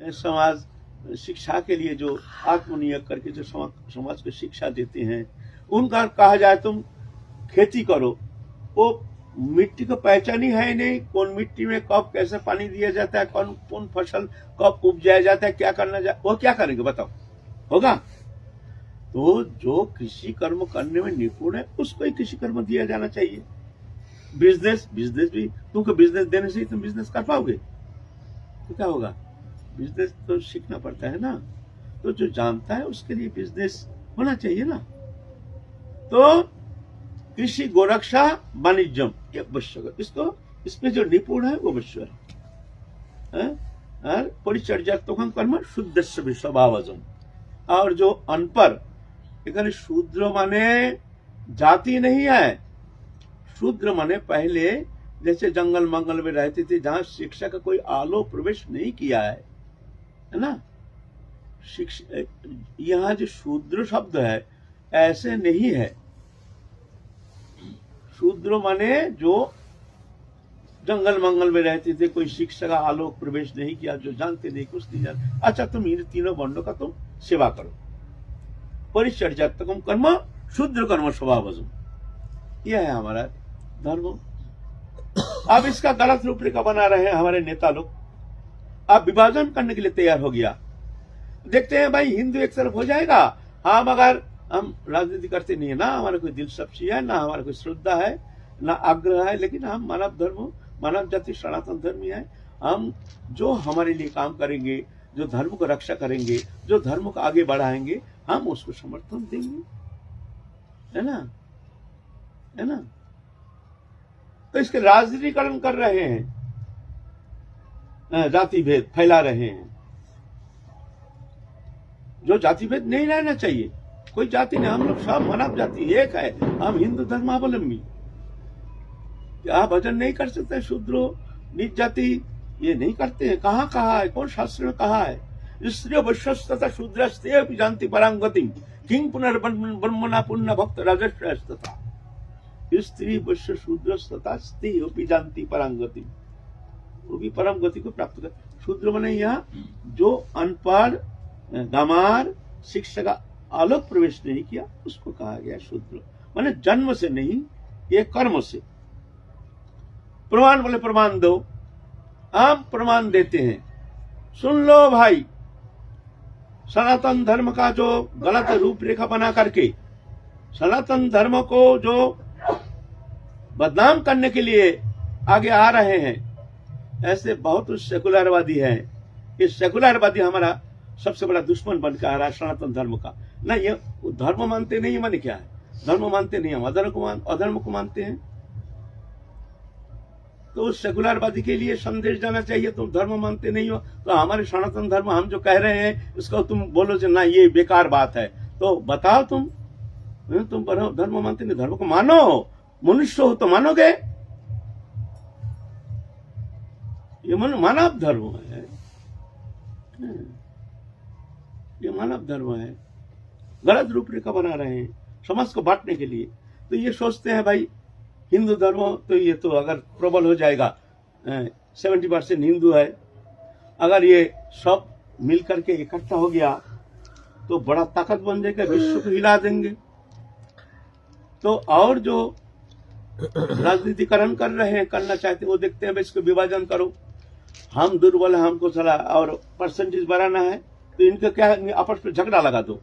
समाज शिक्षा के लिए जो आत्मनियोग करके जो समाज को शिक्षा देते हैं, उनका कहा जाए तुम खेती करो, वो मिट्टी को पहचान ही है नहीं, कौन मिट्टी में कब कैसे पानी दिया जाता है, कौन कौन फसल कब उपजाया जाता है, क्या करना जाए, वो क्या करेंगे बताओ, होगा? तो जो कृषि कर्म करने में निपुण है उसको ही कृषि कर्म दिया जाना चाहिए। बिजनेस भी तुमको बिजनेस देने से ही तुम बिजनेस कर पाओगे, तो क्या होगा? बिजनेस तो सीखना पड़ता है ना, तो जो जानता है उसके लिए बिजनेस होना चाहिए ना। तो कृषि गोरक्षा वाणिज्यम ये आवश्यक, इसको इसमें जो निपुण है वो अवश्य है। और परिचर्यात्मकम कर्म शुद्धस्य विश्वभावजम, और जो अनपढ़, एखाने शूद्र माने जाति नहीं है, शूद्र माने पहले जैसे जंगल मंगल में रहते थे जहां शिक्षा का कोई आलो प्रवेश नहीं किया है ना। शिक्षा यहाँ जो शूद्र शब्द है ऐसे नहीं है। शूद्र माने जो जंगल मंगल में रहते थे, कोई शिक्षा का आलोक प्रवेश नहीं किया, जो जानते नहीं कुछ नहीं जानते। अच्छा, तुम इन तीनों वर्णों का तुम सेवा करो। परिचर्यात्मकम कर्म शूद्र कर्म स्वभावजम, यह है हमारा धर्म। अब इसका गलत रूपरेखा बना रहे हैं हमारे नेता लोग। अब विभाजन करने के लिए तैयार हो गया। देखते हैं भाई, हिंदू एक तरफ हो जाएगा, हम अगर हम राजनीति करते नहीं है ना, हमारा कोई दिलचस्पी है ना, हमारा कोई श्रद्धा है ना आग्रह है, लेकिन हम मानव धर्म, मानव जाति सनातन धर्मी है। हम जो हमारे लिए काम करेंगे, जो धर्म को रक्षा करेंगे, जो धर्म को आगे बढ़ाएंगे, हम उसको समर्थन देंगे, है ना, है ना। तो इसके राजनीतिकरण कर रहे हैं, जाति भेद फैला रहे हैं। जो जाति भेद नहीं रहना चाहिए, कोई जाति नहीं, हम लोग सब मानव जाति एक है, हम हिंदू धर्मावलंबी। क्या भजन नहीं कर सकते? शूद्रो नीच जाति ये नहीं करते हैं? कहाँ कहा है, कौन शास्त्र में कहा है? स्त्रियो वैश्यस्तथा शूद्रस्ते जानती परांगति किंग पुनर्ब्रह्मणा पुण्य भक्त राजस्वस्तथा। स्त्री वैश्य शूद्रस्तथा स्त्री जानती परांगति, वो भी परम गति को प्राप्त कर। शूद्र माने यहाँ जो अनपढ़, गमार, शिक्षा का आलोक प्रवेश नहीं किया, उसको कहा गया शूद्र। माने जन्म से नहीं, ये कर्म से। प्रमाण बोले प्रमाण दो, हम प्रमाण देते हैं। सुन लो भाई, सनातन धर्म का जो गलत रूपरेखा बना करके सनातन धर्म को जो बदनाम करने के लिए आगे आ रहे हैं, ऐसे बहुत सेकुलरवादी हैं। ये सेकुलरवादी हमारा सबसे बड़ा दुश्मन बनकर आ रहा है सनातन धर्म का। ना ये धर्म मानते नहीं, माने क्या है? धर्म मानते नहीं, हम अधर्म को मानते हैं। तो सेकुलरवादी के लिए संदेश जाना चाहिए, तुम धर्म मानते नहीं हो तो हमारे सनातन धर्म हम जो कह रहे हैं इसको तुम बोलो जो ना ये बेकार बात है, तो बताओ तुम धर्म मानते नहीं, धर्म को मानो, मनुष्य हो तो मानोगे। ये मानव धर्म है, ये मानव धर्म है। गलत रूपरेखा बना रहे हैं समाज को बांटने के लिए। तो ये सोचते हैं भाई हिंदू धर्म तो ये तो अगर प्रबल हो जाएगा, 70% हिंदू है, अगर ये सब मिलकर के इकट्ठा हो गया तो बड़ा ताकत बन जाएगा, विश्व को हिला देंगे। तो और जो राजनीतिकरण कर रहे हैं, करना चाहते हैं, वो देखते हैं इसको विभाजन करो, हम दुर्बल है, हमको चला और परसेंटेज बढ़ाना है, तो इनका क्या आपस में झगड़ा लगा दो।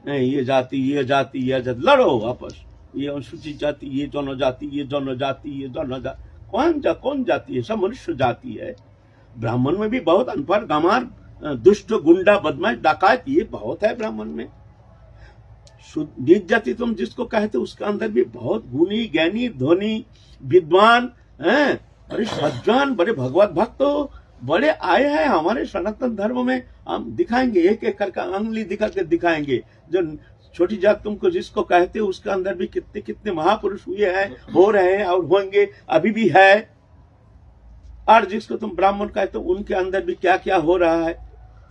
नहीं, ये जाति ये जाति ये जाति, लड़ो आपस, ये अनुसूचित जाति, ये जनजाति, ये जनजाति, ये जनजाति, कौन जाति है? सब मनुष्य जाति है। ब्राह्मण में भी बहुत अनपढ़, गंवार, दुष्ट, गुंडा, बदमाश, डाकात, ये बहुत है ब्राह्मण में। नीच जाति तुम जिसको कहते उसके अंदर भी बहुत गुणी, ज्ञानी, धनी, विद्वान हैं, बड़े सज्जन, बड़े भगवत भक्त बड़े आए हैं हमारे सनातन धर्म में। हम दिखाएंगे, एक एक करके अंगली दिखा के दिखाएंगे। जो छोटी जात तुमको जिसको कहते हो उसके अंदर भी कितने कितने महापुरुष हुए हैं, हो रहे हैं और होंगे, अभी भी है। और जिसको तुम ब्राह्मण कहते हो उनके अंदर भी क्या क्या हो रहा है।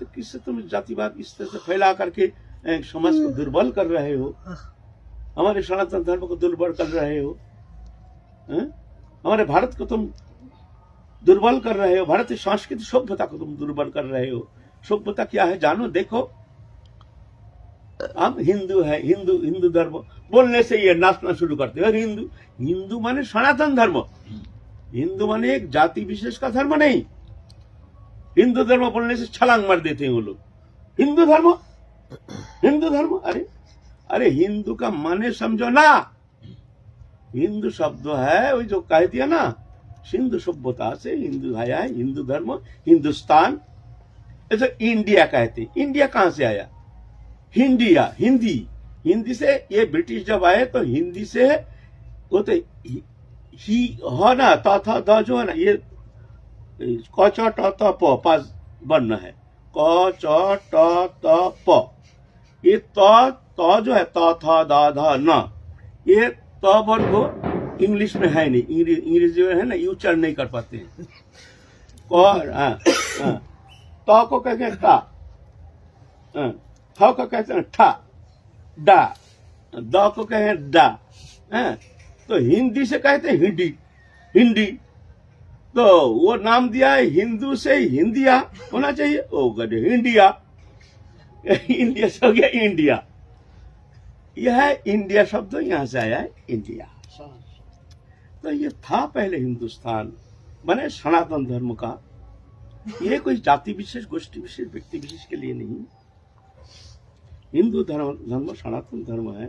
तो किससे तुम जातिवाद इस तरह से फैला करके समाज को दुर्बल कर रहे हो, हमारे सनातन धर्म को दुर्बल कर रहे हो। हमारे भारत को तुम दुर्बल कर रहे हो, भारतीय सांस्कृतिक सभ्यता को तुम दुर्बल कर रहे हो। सभ्यता क्या है जानो, देखो हम हिंदू है, हिंदू हिंदू धर्म बोलने से ये नाचना शुरू करते हैं। हिंदू हिंदू माने सनातन धर्म, हिंदू माने एक जाति विशेष का धर्म नहीं। हिंदू धर्म बोलने से छलांग मार देते हैं वो लोग। हिंदू धर्म, हिंदू धर्म, अरे अरे हिंदू का माने समझो ना। हिंदू शब्द है वही जो कह दिया ना, सिंधु सभ्यता से हिंदू आया है। हिंदू धर्म, हिंदुस्तान, ऐसे इंडिया कहते। इंडिया कहां से आया? हिंडिया, हिंदी, हिंदी से। ये ब्रिटिश जब आए तो हिंदी से वो तो ही हो ना, ता था दा जो है ना, ये क च ट त प पास बनना है, क च ट त प। ये त जो है ता था दा धा ना, ये त वर्ग इंग्लिश में है नहीं। इंग्लिश जो है ना ये उच्चारण नहीं कर पाते हैं। त को कहते हैं टा, थ को कहते हैं ठा, डा, द को कहते हैं डा। तो हिंदी से कहते हैं हिंदी, हिंदी। तो वो नाम दिया है हिंदू से हिंदिया होना चाहिए, ओ गए इंडिया। इंडिया से हो गया इंडिया। यह इंडिया शब्द यहां से आया है, इंडिया। तो ये था पहले हिंदुस्तान, माने सनातन धर्म का। ये कोई जाति विशेष, गोष्ठी विशेष, व्यक्ति विशेष के लिए नहीं। हिंदू धर्म सनातन धर्म है।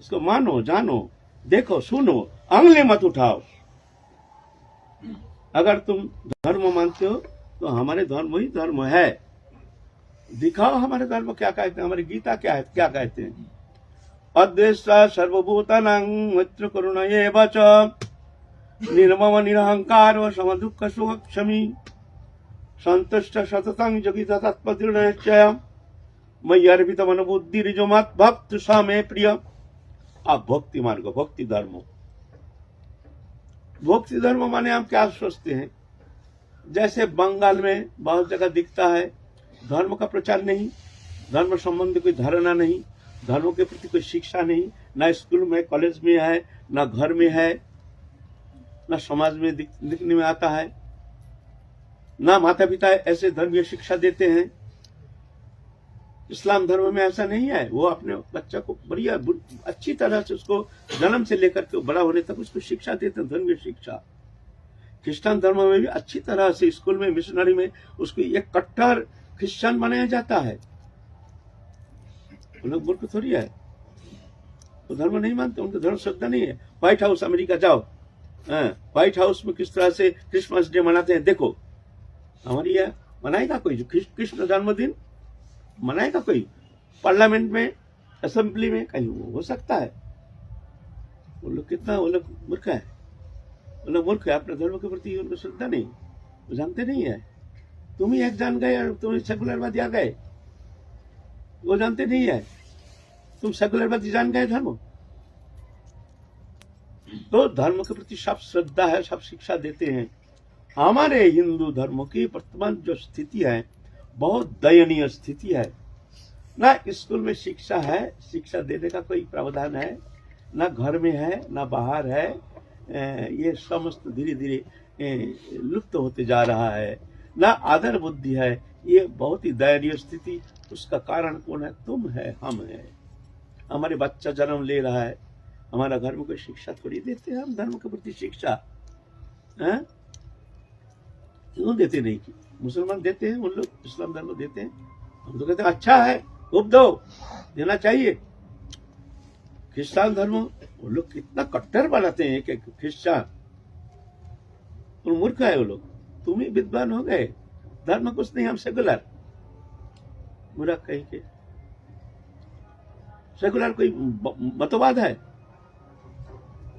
इसको मानो, जानो, देखो, सुनो, अंगली मत उठाओ। अगर तुम धर्म मानते हो तो हमारे धर्म ही धर्म है। दिखाओ हमारे धर्म क्या कहते हैं, हमारी गीता क्या है, क्या कहते हैं। अद्वेष्टा सर्वभूतानां मैत्र करुणा एव च निर्मम निरहंकार सम दुःख सुख क्षमी संतुष्ट सततं योगित तत्पदृढनिश्चय मयि अर्पित मन बुद्धिरिजो मत भक्त स मे प्रिय। आप भक्ति मार्ग, भक्ति धर्म। भक्ति धर्म माने हम क्या सोचते हैं, जैसे बंगाल में बहुत जगह दिखता है धर्म का प्रचार नहीं, धर्म संबंधी कोई धारणा नहीं, धर्म के प्रति कोई शिक्षा नहीं, ना स्कूल में, कॉलेज में है, ना घर में है, ना समाज में दिखने में आता है, ना माता पिता ऐसे धर्मीय शिक्षा देते हैं। इस्लाम धर्म में ऐसा नहीं है। वो अपने बच्चा को बढ़िया अच्छी तरह से उसको जन्म से लेकर के बड़ा होने तक उसको शिक्षा देते हैं, धर्मीय शिक्षा। क्रिश्चियन धर्म में भी अच्छी तरह से स्कूल में, मिशनरी में उसको एक कट्टर क्रिश्चियन बनाया जाता है। वो लोग मूर्ख थोड़ी है, वो धर्म नहीं मानते, उनका धर्म श्रद्धा नहीं है। व्हाइट हाउस अमेरिका जाओ, व्हाइट हाउस में किस तरह से क्रिसमस डे मनाते हैं देखो। हमारी यह मनाएगा कोई कृष्ण जन्मदिन मनाएगा कोई? पार्लियामेंट में, असेंबली में कहीं हो सकता है? वो लोग कितना, वो लोग मूर्ख है, वो लोग मूर्ख है। अपने धर्म के प्रति उनको श्रद्धा नहीं, वो जानते नहीं है। तुम ही एक जान गए और तुम सेकुलरवादी आ गए, वो जानते नहीं है। तुम सेकुलरवादी जान गए धर्म। तो धर्म के प्रति सब श्रद्धा है, सब शिक्षा देते हैं। हमारे हिंदू धर्म की वर्तमान जो स्थिति है बहुत दयनीय स्थिति है। ना स्कूल में शिक्षा है, शिक्षा देने का कोई प्रावधान है, ना घर में है, ना बाहर है। ये समस्त धीरे धीरे लुप्त होते जा रहा है। ना आदर बुद्धि है। ये बहुत ही दयनीय स्थिति। उसका कारण कौन है? तुम है, हम है। हमारे बच्चा जन्म ले रहा है, हमारा घर में कोई शिक्षा थोड़ी देते हैं हम धर्म के प्रति शिक्षा, है? क्यों देते नहीं? मुसलमान देते हैं, उन लोग इस्लाम धर्म देते हैं। हम तो कहते हैं अच्छा है, खूब दो, देना चाहिए। क्रिश्चियन धर्म वो लोग कितना कट्टर बनाते हैं कि क्रिश्चियन, मूर्ख है वो लोग। तुम ही विद्वान हो गए, धर्म कुछ नहीं, हम सेकुलर। बुरा कहीं के सेकुलर कोई मतवाद है?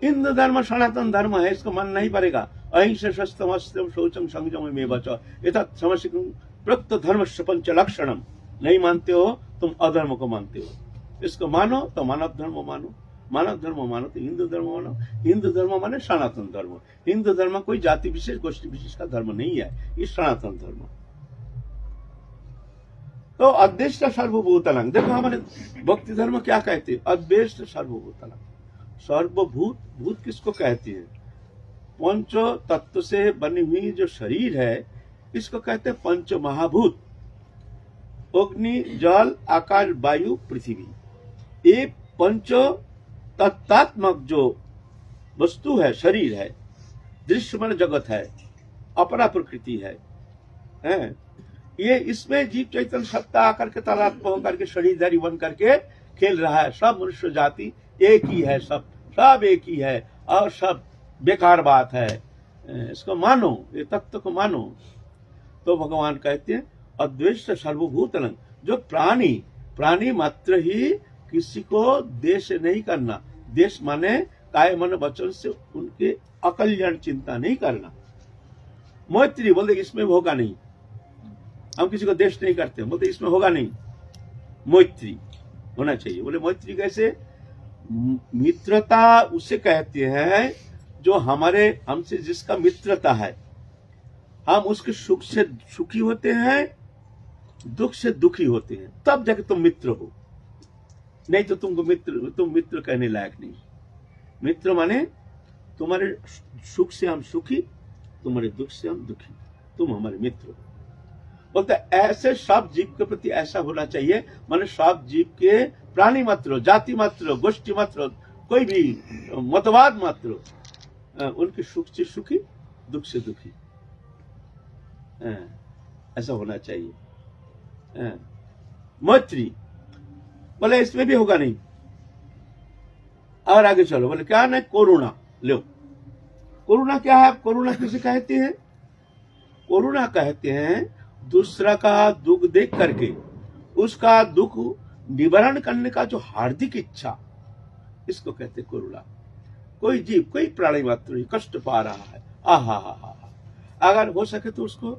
हिंदू धर्म सनातन धर्म है, इसको मानना ही पड़ेगा। अहिंसा शस्त्रम शौचम संयम में बचाओ, एतत् समस्या प्रक्त धर्म पंच लक्षणम। नहीं मानते हो तुम अधर्म को मानते हो। इसको मानो तो मानव धर्म मानो, मानव धर्म मानो तो हिंदू धर्म मानो। हिंदू धर्म माने सनातन धर्म। हिंदू धर्म कोई जाति विशेष, गोष्ठी विशेष का धर्म नहीं है, ये सनातन धर्म। तो अद्वेष्ट सर्वभूतानां, देखो हमारे भक्ति धर्म क्या कहते हैं? अद्वेष्ट सर्वभूतानां। सर्वभूत, भूत किसको कहते हैं? पांचों तत्व से बनी हुई जो शरीर है इसको कहते हैं पंच महाभूत। अग्नि, जल, आकाश, वायु, पृथ्वी, ये पंचो तत्तात्मक जो वस्तु है, शरीर है, दृश्यमान जगत है, अपरा प्रकृति है, ये इसमें जीव चैतन्य सत्ता आकर के तादात्म्य होकर के शरीरधारी बन करके खेल रहा है। सब मनुष्य जाति एक ही है, सब एक ही है और सब बेकार बात है। इसको मानो, ये तत्व को मानो। तो भगवान कहते हैं अद्वेष्ट सर्वभूतनं, जो प्राणी मात्र ही किसी को देश नहीं करना। देश माने काय मन वचन से उनके अकल्याण चिंता नहीं करना। मैत्री बोलते इसमें होगा नहीं, हम किसी को देश नहीं करते, बोलते इसमें होगा नहीं। मैत्री होना चाहिए। बोले मैत्री कैसे? मित्रता उसे कहते हैं जो हमसे जिसका मित्रता है, हम उसके सुख से सुखी होते हैं, दुख से दुखी होते हैं, तब जाके तुम मित्र हो। नहीं तो तुम मित्र कहने लायक नहीं। मित्र माने तुम्हारे सुख से हम सुखी, तुम्हारे दुख से हम दुखी, तुम हमारे मित्र हो। बोलते ऐसे सब जीव के प्रति ऐसा होना चाहिए। माने सब जीव के प्राणी मात्र, जाति मात्र, गोष्ठी मात्र, कोई भी मतवाद मात्र, उनके सुख से सुखी, दुख से दुखी, ऐसा होना चाहिए। मैत्री बोले इसमें भी होगा नहीं। और आगे चलो, बोले क्या ना, करुणा लो। करुणा क्या है? करुणा किसे कहते हैं? करुणा कहते हैं दूसरा का दुख देख करके उसका दुख निवारण करने का जो हार्दिक इच्छा, इसको कहते हैं करुणा। कोई जीव, कोई प्राणी मात्र कष्ट पा रहा है, आहा, अगर हो सके तो उसको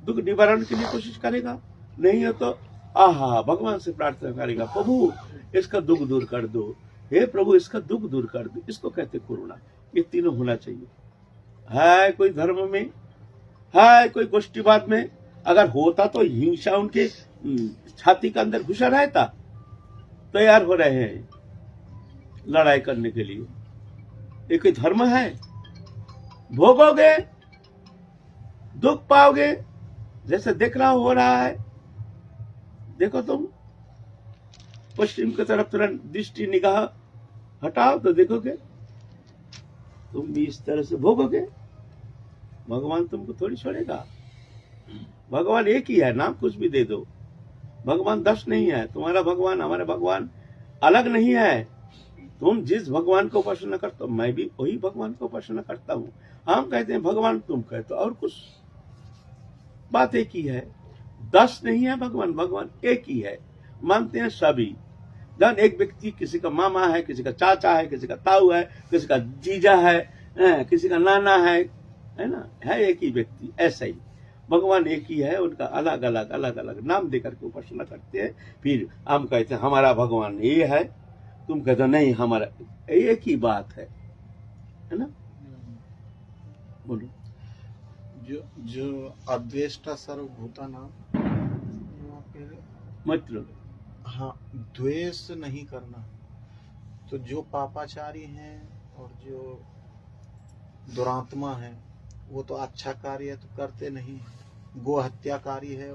दुख निवारण के लिए कोशिश करेगा, नहीं हो तो आहा भगवान से प्रार्थना करेगा, प्रभु इसका दुख दूर कर दो, हे प्रभु इसका दुख दूर कर दो। इसको कहते करुणा। ये तीनों होना चाहिए। है कोई धर्म में, है कोई गोष्ठीवाद में, अगर होता तो हिंसा उनके छाती के अंदर घुसा रहता, तैयार हो रहे हैं लड़ाई करने के लिए। ये कोई धर्म है? भोगोगे, दुख पाओगे, जैसे देखना हो रहा है। देखो तुम पश्चिम की तरफ तुरंत दृष्टि निगाह हटाओ तो देखोगे तुम भी इस तरह से भोगोगे। भगवान तुमको थोड़ी छोड़ेगा। भगवान एक ही है, नाम कुछ भी दे दो। भगवान 10 नहीं है। तुम्हारा भगवान हमारा भगवान अलग नहीं है। तुम जिस भगवान को उपासना करते हो, मैं भी वही भगवान को उपासना करता हूँ। हम कहते हैं भगवान, तुम कहते हो और कुछ। बात एक ही है। 10 नहीं है भगवान, भगवान एक ही है। मानते हैं सभी। जब एक व्यक्ति, किसी का मामा है, किसी का चाचा है, किसी का ताऊ है, किसी का जीजा है, किसी का नाना है ना, है एक ही व्यक्ति। ऐसा ही भगवान एक ही है। उनका अलग अलग नाम देकर के उपासना करते हैं। फिर हम कहते हैं हमारा भगवान ये है, तुम कहते हो नहीं हमारा, एक ही बात है ना। बोलो। जो अद्वेष्टा सर्वभूतानां मतलब, हाँ, द्वेष नहीं करना। तो जो पापाचारी हैं और जो दुरात्मा है वो तो अच्छा कार्य तो करते नहीं। गो हत्याकारी है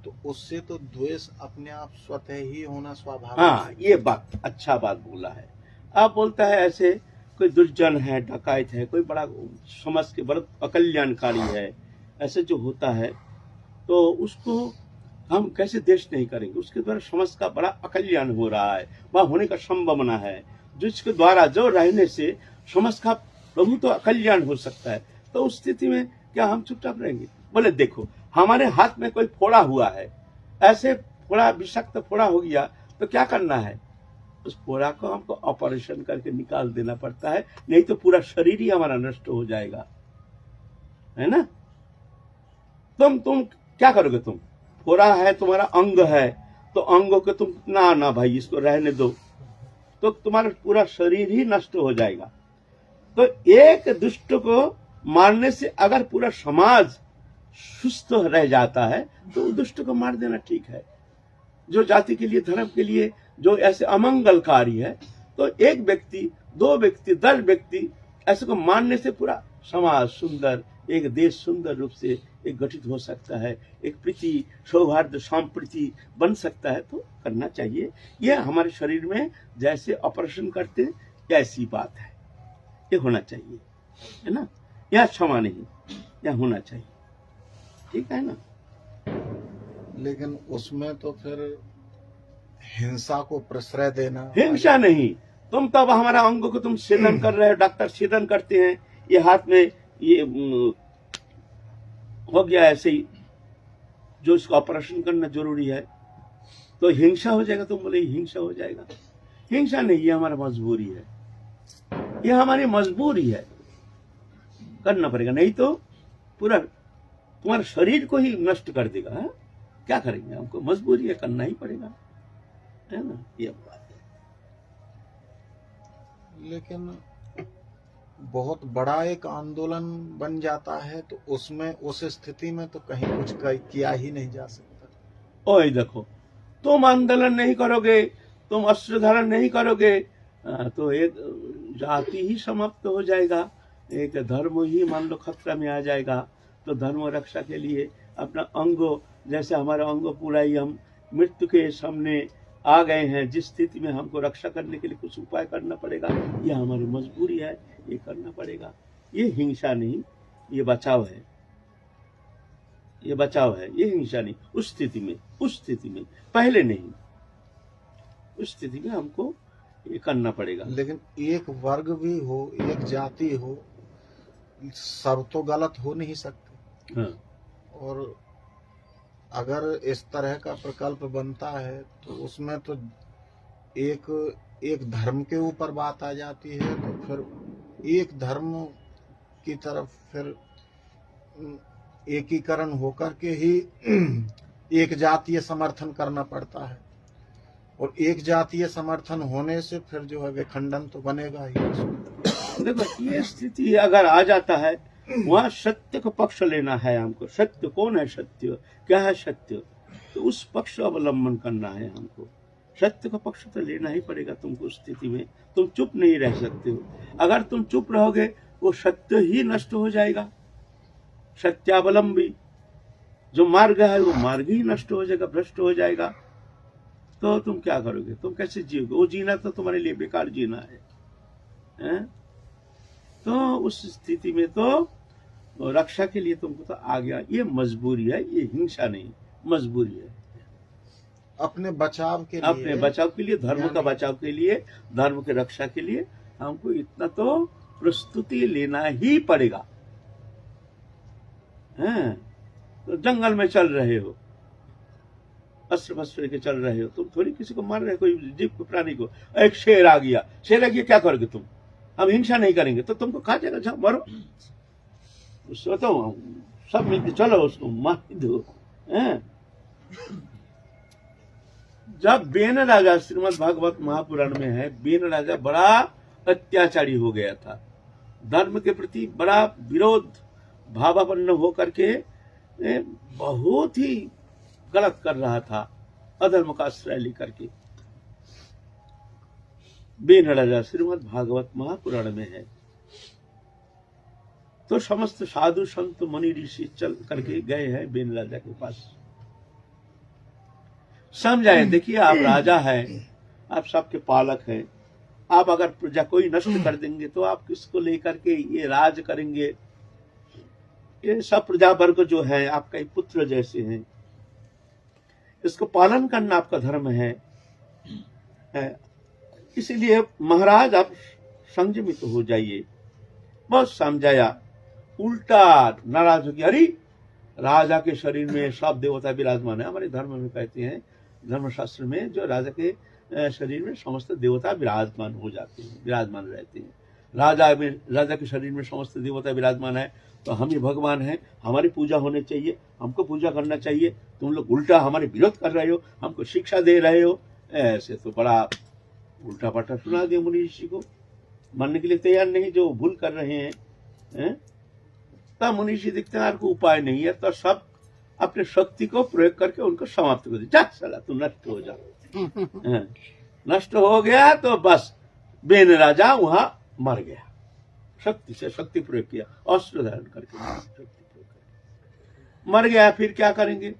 तो उससे तो द्वेष अपने आप स्वतः ही होना स्वाभाविक। हाँ, ये बात अच्छा बात बोला है। आप बोलता है ऐसे कोई दुर्जन है, डकायत है, कोई बड़ा समाज के बड़ा अकल्याणकारी है, ऐसे जो होता है तो उसको हम कैसे देश नहीं करेंगे। उसके द्वारा समाज का बड़ा अकल्याण हो रहा है, वह होने का संभावना है, जिसके द्वारा जो रहने से समाज का प्रभु तो अकल्याण हो सकता है। तो उस स्थिति में क्या हम चुपचाप रहेंगे? बोले देखो, हमारे हाथ में कोई फोड़ा हुआ है, ऐसे फोड़ा, विषाक्त फोड़ा हो गया तो क्या करना है? उस फोड़ा को हमको ऑपरेशन करके निकाल देना पड़ता है, नहीं तो पूरा शरीर ही हमारा नष्ट हो जाएगा, है ना। तुम क्या करोगे? तुम फोड़ा है, तुम्हारा अंग है, तो अंगों को तुम ना भाई इसको रहने दो, तो तुम्हारा पूरा शरीर ही नष्ट हो जाएगा। तो एक दुष्ट को मारने से अगर पूरा समाज सुस्त रह जाता है तो दुष्ट को मार देना ठीक है। जो जाति के लिए, धर्म के लिए जो ऐसे अमंगलकारी है, तो एक व्यक्ति, 2 व्यक्ति, 10 व्यक्ति ऐसे को मानने से पूरा समाज सुंदर, एक देश सुंदर रूप से एक गठित हो सकता है, एक प्रीति सौहार्द संप्रीति बन सकता है, तो करना चाहिए। ये हमारे शरीर में जैसे ऑपरेशन करते हैं ऐसी बात है, ये होना चाहिए, है ना। यह क्षमा नहीं, यह होना चाहिए, ठीक है ना। लेकिन उसमें तो फिर हिंसा को प्रश्रय देना, हिंसा नहीं, तुम तब हमारा अंगों को तुम छेदन कर रहे हो, डॉक्टर छेदन करते हैं, ये हाथ में ये हो गया ऐसे ही, जो इसको ऑपरेशन करना जरूरी है, तो हिंसा हो जाएगा। तुम बोले हिंसा हो जाएगा, हिंसा नहीं, ये हमारा मजबूरी है, ये हमारी मजबूरी है, करना पड़ेगा, नहीं तो पूरा तुम्हारे शरीर को ही नष्ट कर देगा। है? क्या करेंगे, हमको मजबूरी है, करना ही पड़ेगा, है ना, ये बात है। लेकिन बहुत बड़ा एक आंदोलन बन जाता है तो उसमें उस स्थिति में तो कहीं कुछ किया ही नहीं जा सकता। ओए देखो, तुम आंदोलन नहीं करोगे, तुम अस्त्र धारण नहीं करोगे, तो एक जाति ही समाप्त हो जाएगा, एक धर्म ही मान लो खतरा में आ जाएगा। तो धर्म रक्षा के लिए अपना अंगो, जैसे हमारा अंगो पूरा ही हम मृत्यु के सामने आ गए हैं, जिस स्थिति में हमको रक्षा करने के लिए कुछ उपाय करना पड़ेगा, यह हमारी मजबूरी है, ये करना पड़ेगा। ये हिंसा नहीं, ये बचाव है, ये बचाव है, ये हिंसा नहीं। उस स्थिति में पहले नहीं, उस स्थिति में हमको ये करना पड़ेगा। लेकिन एक वर्ग भी हो, एक जाति हो, सब तो गलत हो नहीं सकते। हाँ। और अगर इस तरह का प्रकल्प बनता है तो उसमें तो एक धर्म के ऊपर बात आ जाती है, तो फिर एक धर्म की तरफ फिर एकीकरण होकर के ही एक जातीय समर्थन करना पड़ता है, और एक जातीय समर्थन होने से फिर जो है विखंडन तो बनेगा ही। देखो, ये स्थिति अगर आ जाता है, वहां सत्य का पक्ष लेना है हमको। सत्य कौन है, सत्य क्या है, सत्य, तो उस पक्ष अवलंबन करना है हमको। सत्य का पक्ष तो लेना ही पड़ेगा तुमको। उस स्थिति में तुम चुप नहीं रह सकते हो। अगर तुम चुप रहोगे, वो सत्य ही नष्ट हो जाएगा। सत्यावलंबी जो मार्ग है, वो मार्ग ही नष्ट हो जाएगा, भ्रष्ट हो जाएगा। तो तुम क्या करोगे, तुम कैसे जियोगे? वो जीना तो तुम्हारे लिए बेकार जीना है? तो उस स्थिति में तो रक्षा के लिए तुमको तो आ गया, ये मजबूरी है, ये हिंसा नहीं, मजबूरी है। अपने बचाव के लिए, अपने बचाव के लिए, धर्म का बचाव के लिए, धर्म की रक्षा के लिए हमको इतना तो प्रस्तुति लेना ही पड़ेगा। तो जंगल में चल रहे हो, अस्त्र वस्त्र लेके चल रहे हो, तुम थोड़ी किसी को मार रहे हो, कोई जीव को, प्राणी को। एक शेर आ गया, क्या करोगे तुम? हम हिंसा नहीं करेंगे तो तुमको खा जाएगा, जाओ मरो। उसको तो सब मिलके चलो उसको मार दो। जब बेन राजा, श्रीमद् भागवत महापुराण में है, बेन राजा बड़ा अत्याचारी हो गया था, धर्म के प्रति बड़ा विरोध भावापन्न होकर के बहुत ही गलत कर रहा था, अधर्म का आश्रय लेकर के। बेन राजा श्रीमद् भागवत महापुराण में है। तो समस्त साधु संत मुनि ऋषि चल करके गए हैं बेन राजा के पास, समझाए, देखिए आप राजा हैं, आप सबके पालक हैं, आप अगर प्रजा को ही नष्ट कर देंगे तो आप किसको लेकर के ये राज करेंगे? ये सब प्रजा वर्ग जो है आपका ही पुत्र जैसे हैं, इसको पालन करना आपका धर्म है। इसीलिए महाराज आप संयमित हो जाइए। बहुत समझाया, उल्टा नाराज हो गया। अरे राजा के शरीर में सब देवता विराजमान है। हमारे धर्म में कहते हैं, धर्मशास्त्र में, जो राजा के शरीर में समस्त देवता विराजमान हो जाते हैं, विराजमान रहते हैं। राजा के शरीर में समस्त देवता विराजमान है, तो हम ही भगवान हैं, हमारी पूजा होनी चाहिए, हमको पूजा करना चाहिए। तुम लोग उल्टा हमारे विरोध कर रहे हो, हमको शिक्षा दे रहे हो। ऐसे तो बड़ा उल्टा पल्टा सुना दिया मुनि ऋषि को, मानने के लिए तैयार नहीं जो भूल कर रहे हैं। तब मुनि ऋषि देखते हैं को उपाय नहीं है, तो सब अपने शक्ति को प्रयोग करके उनको समाप्त कर दिया। जा साला तू नष्ट हो जा। नष्ट हो गया तो बस बेन राजा वहां मर गया, शक्ति से शक्ति प्रयोग किया, अस्त्र धारण करके शक्ति प्रयोग करके मर गया। फिर क्या करेंगे?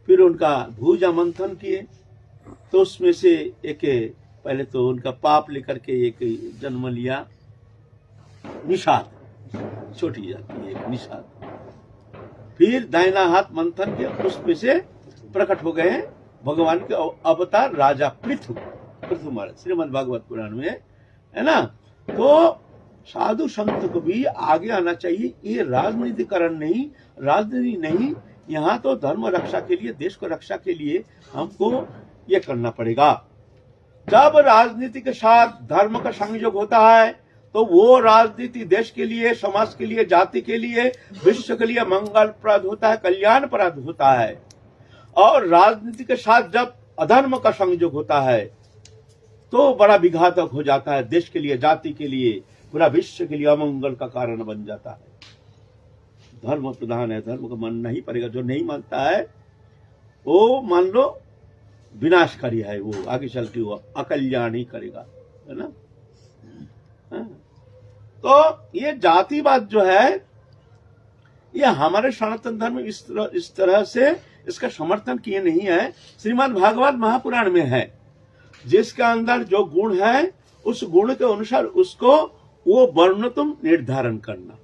फिर उनका भुजा मंथन किए, तो उसमें से एक पहले तो उनका पाप लेकर के एक जन्म लिया निषाद, छोटी जाती है एक निषाद। फिर दाहिना हाथ मंथन किया, उसमें से प्रकट हो गए भगवान के अवतार राजा पृथु महाराज, श्रीमद् भागवत पुराण में है ना। तो साधु संत को भी आगे आना चाहिए। ये राजनीतिकरण नहीं, राजनीति नहीं, यहाँ तो धर्म रक्षा के लिए, देश को रक्षा के लिए हमको ये करना पड़ेगा। जब राजनीति के साथ धर्म का संयोग होता है तो वो राजनीति देश के लिए, समाज के लिए, जाति के लिए, विश्व के लिए मंगलप्रद होता है, कल्याणप्रद होता है। और राजनीति के साथ जब अधर्म का संयोग होता है तो बड़ा विघातक हो जाता है, देश के लिए, जाति के लिए, पूरा विश्व के लिए अमंगल का कारण बन जाता है। धर्म प्रधान है, धर्म को मानना ही पड़ेगा। जो नहीं मानता है वो मान लो विनाशकारी है, वो आगे चल के वो अकल्याण ही करेगा, है ना। तो ये जातिवाद जो है ये हमारे सनातन धर्म इस तरह से इसका समर्थन किए नहीं है। श्रीमद् भागवत महापुराण में है, जिसके अंदर जो गुण है उस गुण के अनुसार उसको वो वर्ण तुम निर्धारण करना।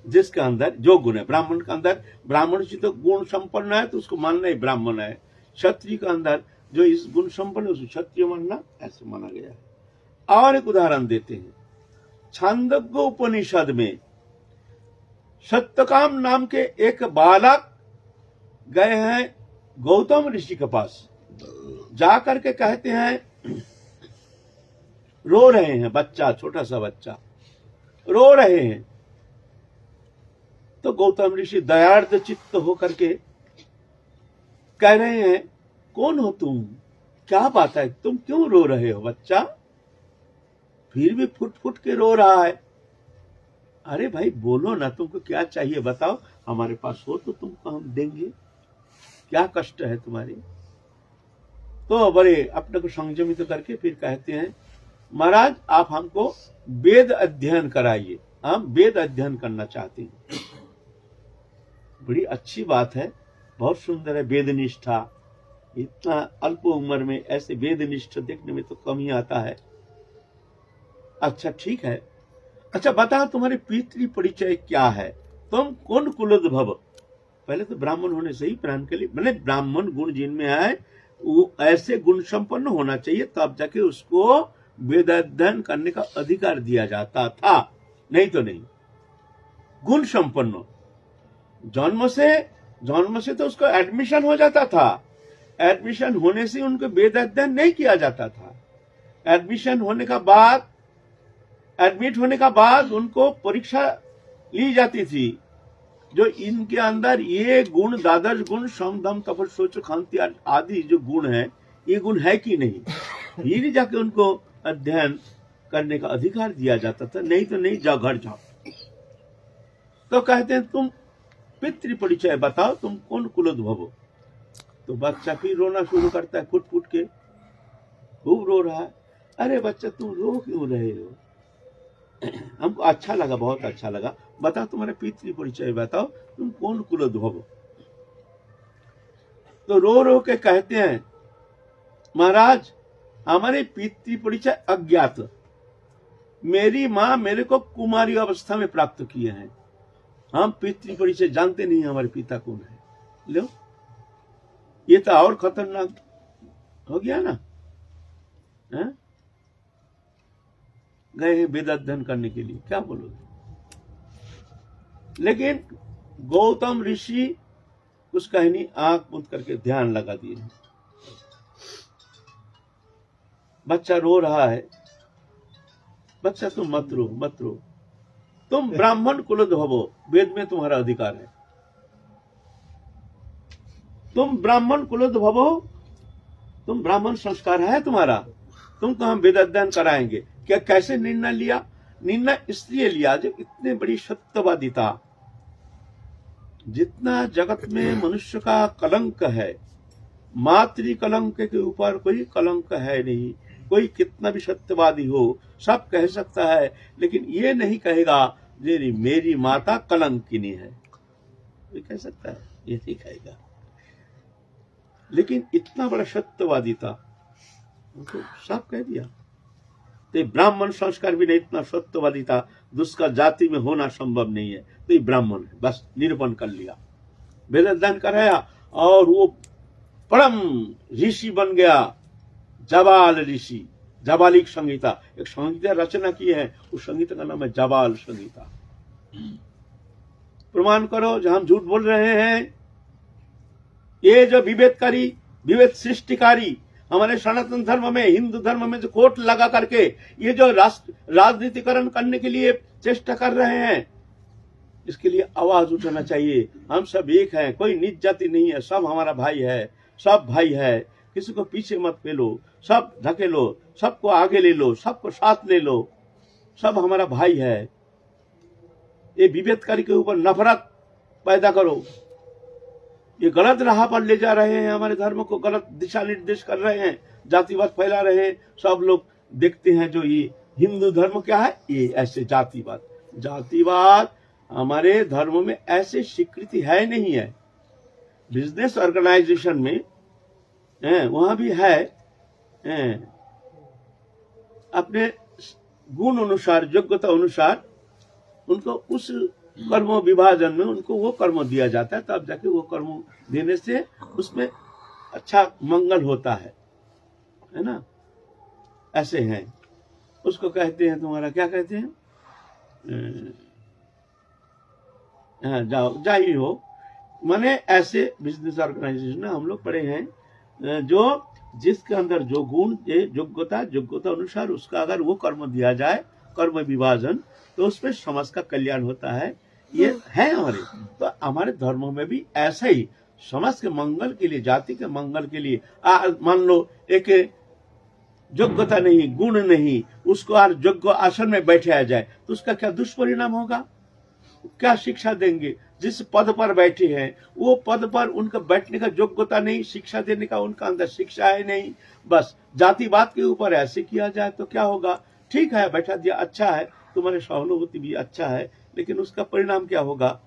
जिसके अंदर जो गुण है, ब्राह्मण के अंदर ब्राह्मण से तो गुण संपन्न है तो उसको मानना ही ब्राह्मण है। क्षत्रिय के अंदर जो इस गुण संपन्न है उसको क्षत्रिय मानना, ऐसे माना गया है। और एक उदाहरण देते हैं, छांदोग्य उपनिषद में सत्यकाम नाम के एक बालक गए हैं गौतम ऋषि के पास, जाकर के कहते हैं, रो रहे हैं, बच्चा, छोटा सा बच्चा रो रहे हैं। तो गौतम ऋषि दयार्द चित्त होकर के कह रहे हैं, कौन हो तुम, क्या बात है, तुम क्यों रो रहे हो बच्चा? फिर भी फुट फुट के रो रहा है। अरे भाई बोलो ना, तुमको क्या चाहिए बताओ, हमारे पास हो तो तुमको हम देंगे, क्या कष्ट है तुम्हारी? तो बड़े अपने को संयमित करके फिर कहते हैं, महाराज आप हमको वेद अध्ययन कराइए, हम वेद अध्ययन करना चाहते हैं। बड़ी अच्छी बात है, बहुत सुंदर है वेद निष्ठा। इतना अल्प उम्र में ऐसे वेद निष्ठा देखने में तो कम ही आता है। अच्छा ठीक है, अच्छा बताओ तुम्हारे पितृ परिचय क्या है, तुम कौन कुलोद्भव? पहले तो ब्राह्मण होने से ही प्राण के लिए, मैंने ब्राह्मण गुण जिनमें है वो ऐसे गुण संपन्न होना चाहिए, तब जाके उसको वेद अध्ययन करने का अधिकार दिया जाता था, नहीं तो नहीं। गुण संपन्न जन्म से तो उसको एडमिशन हो जाता था, एडमिशन होने से उनको वेद अध्ययन नहीं किया जाता था। एडमिशन होने का बाद, एडमिट होने का बाद उनको परीक्षा ली जाती थी, जो इनके अंदर ये गुण, द्वादश गुण, सम दम तप शौच क्षांति आदि जो गुण है, ये गुण है कि नहीं, फिर जाके उनको अध्ययन करने का अधिकार दिया जाता था, नहीं तो नहीं, जाओ घर जाओ। तो कहते हैं तुम पितृ परिचय बताओ, तुम कौन कुलोद्भव हो? तो बच्चा फिर रोना शुरू करता है, फुट फुट के खूब रो रहा है। अरे बच्चा तुम रो क्यों रहे हो? हमको अच्छा लगा, बहुत अच्छा लगा, बताओ तुम्हारे पितृ परिचय बताओ, तुम कौन कुलोद्भव हो? तो रो रो के कहते हैं, महाराज हमारे पितृ परिचय अज्ञात, मेरी माँ मेरे को कुमारी अवस्था में प्राप्त किए हैं, हम पितृ परिचय जानते नहीं हमारे पिता कौन है। लो ये तो और खतरनाक हो गया ना। गए हैं वेद अध्ययन करने के लिए, क्या बोलोगे? लेकिन गौतम ऋषि उस कहनी आंख बंद करके ध्यान लगा दिए। बच्चा रो रहा है, बच्चा तुम मत रो, मत रो, तुम ब्राह्मण कुलोद्भव हो, वेद में तुम्हारा अधिकार है, तुम ब्राह्मण कुलोद्भव हो, तुम ब्राह्मण संस्कार है तुम्हारा, तुमको हम वेद अध्ययन कराएंगे। क्या कैसे निर्णय लिया? निर्णय इसलिए लिया जब इतने बड़ी सत्यवादिता, जितना जगत में मनुष्य का कलंक है, मातृ कलंक के ऊपर कोई कलंक है नहीं, कोई कितना भी सत्यवादी हो सब कह सकता है, लेकिन ये नहीं कहेगा जे मेरी माता कलंकिनी है, ये कह सकता है, ये नहीं कहेगा। लेकिन इतना बड़ा सत्यवादी था, उनको सब कह दिया। तो ब्राह्मण संस्कार भी नहीं, इतना सत्यवादी था, जिसका जाति में होना संभव नहीं है, तो ये ब्राह्मण है, बस निरूपण कर लिया, वेद अध्ययन कराया और वो परम ऋषि बन गया, जबाल ऋषि। जबालिक संहिता, एक संहिता रचना की है, उस संहिता का नाम है जबाल संहिता। प्रमाण करो जो हम झूठ बोल रहे हैं। ये जो विभेदकारी, विभेद सृष्टिकारी हमारे सनातन धर्म में, हिंदू धर्म में जो कोट लगा करके ये जो राजनीतिकरण करने के लिए चेष्टा कर रहे हैं, इसके लिए आवाज उठाना चाहिए। हम सब एक हैं, कोई नीच जाति नहीं है, सब हमारा भाई है, सब भाई है, किसी को पीछे मत फेलो, सब धकेलो, सबको आगे ले लो, सबको साथ ले लो, सब हमारा भाई है। ये विभेदकारी के ऊपर नफरत पैदा करो, ये गलत राह पर ले जा रहे हैं, हमारे धर्म को गलत दिशा निर्देश कर रहे हैं, जातिवाद फैला रहे हैं। सब लोग देखते हैं जो ये हिंदू धर्म क्या है, ये ऐसे जातिवाद। जातिवाद हमारे धर्म में ऐसे स्वीकृति है नहीं है। बिजनेस ऑर्गेनाइजेशन में वहां भी है, अपने गुण अनुसार, योग्यता अनुसार उनको उस कर्म विभाजन में उनको वो कर्म दिया जाता है, तब जाके वो कर्म देने से उसमें अच्छा मंगल होता है ना। ऐसे हैं, उसको कहते हैं, तुम्हारा क्या कहते हैं, जाओ जाही हो, माने ऐसे बिजनेस ऑर्गेनाइजेशन हम लोग पढ़े हैं, जो जिसके अंदर जो गुण, योग्यता अनुसार उसका अगर वो कर्म दिया जाए, कर्म विभाजन, तो उसमें समाज का कल्याण होता है। ये है हमारे, तो हमारे धर्मों में भी ऐसा ही समाज के मंगल के लिए, जाति के मंगल के लिए, मान लो एक योग्यता नहीं, गुण नहीं, उसको योग्य आसन में बैठाया जाए तो उसका क्या दुष्परिणाम होगा, क्या शिक्षा देंगे। जिस पद पर बैठे हैं वो पद पर उनका बैठने का योग्यता नहीं, शिक्षा देने का उनका अंदर शिक्षा है नहीं, बस जातिवाद के ऊपर ऐसे किया जाए तो क्या होगा। ठीक है, बैठा दिया, अच्छा है, तुम्हारी सहानुभूति भी अच्छा है, लेकिन उसका परिणाम क्या होगा,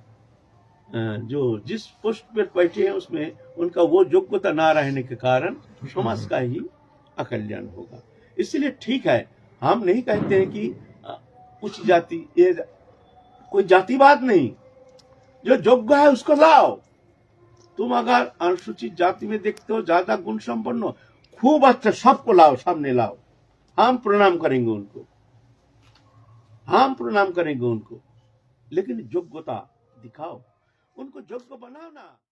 जो जिस पोस्ट पर बैठे हैं उसमें उनका वो योग्यता ना रहने के कारण समाज का ही अकल्याण होगा। इसलिए ठीक है, हम नहीं कहते हैं कि उच्च जाति, ये कोई जातिवाद नहीं, जो योग्य है उसको लाओ। तुम अगर अनुसूचित जाति में देखते हो ज्यादा गुण संपन्न हो, खूब अच्छा, सबको लाओ, सामने लाओ, हम प्रणाम करेंगे उनको, हम प्रणाम करेंगे उनको, लेकिन योग्यता दिखाओ, उनको योग्य बनाओ ना।